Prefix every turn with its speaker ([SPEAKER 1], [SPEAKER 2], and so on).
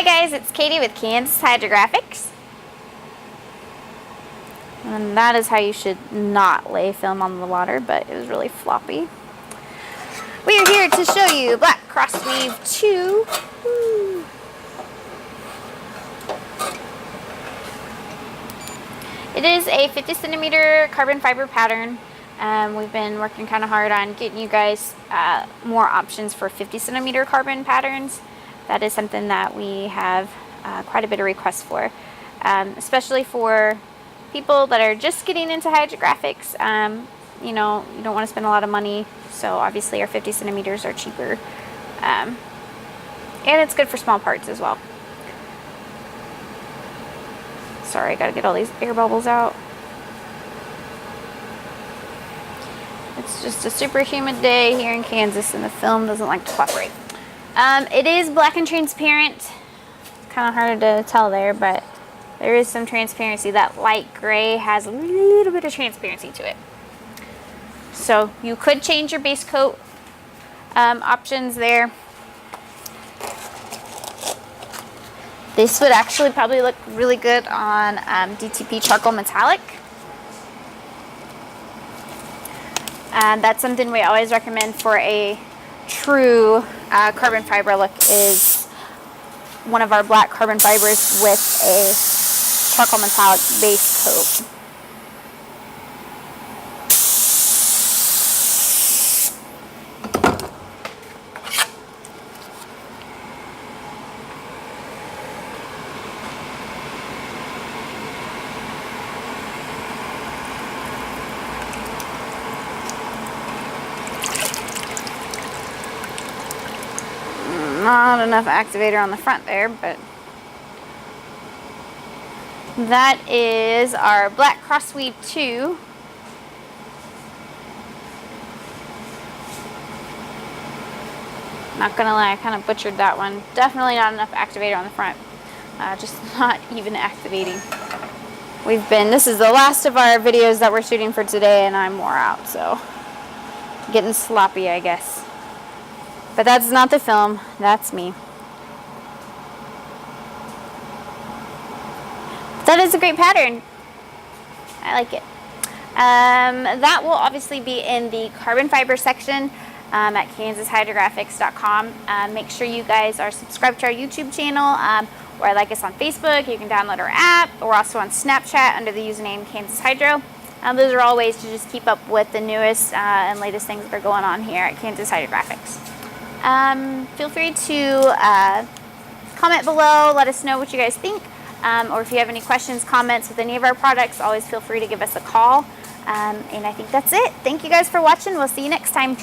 [SPEAKER 1] Hi guys, it's Katie with Kansas Hydrographics. And that is how you should not lay film on the water, but it was really floppy. We are here to show you Black Crossweave 2. Woo. It is a 50 centimeter carbon fiber pattern. We've been working kind of hard on getting you guys more options for 50 centimeter carbon patterns. That is something that we have quite a bit of requests for, especially for people that are just getting into hydrographics. You know, you don't want to spend a lot of money, so obviously our 50 centimeters are cheaper, and it's good for small parts as well. Sorry, I gotta get all these air bubbles out. It's just a super humid day here in Kansas and the film doesn't like to cooperate. It is black and transparent. Kind of hard to tell there, but there is some transparency. That light gray has a little bit of transparency to it. So you could change your base coat options there. This would actually probably look really good on DTP charcoal metallic. And that's something we always recommend for a true carbon fiber look, is one of our black carbon fibers with a charcoal metallic base coat. Not enough activator on the front there, but that is our Black Crossweave 2. Not gonna lie, I kind of butchered that one. Definitely not enough activator on the front. Just not even activating. This is the last of our videos that we're shooting for today, and I'm wore out, so getting sloppy, I guess. But that's not the film, that's me. That is a great pattern. I like it. That will obviously be in the carbon fiber section at KansasHydrographics.com. Make sure you guys are subscribed to our YouTube channel, or like us on Facebook. You can download our app. We're also on Snapchat under the username Kansas Hydro. Those are all ways to just keep up with the newest and latest things that are going on here at Kansas Hydrographics. Feel free to comment below, let us know what you guys think, or if you have any questions, comments with any of our products, always feel free to give us a call. And I think that's it. Thank you guys for watching. We'll see you next time.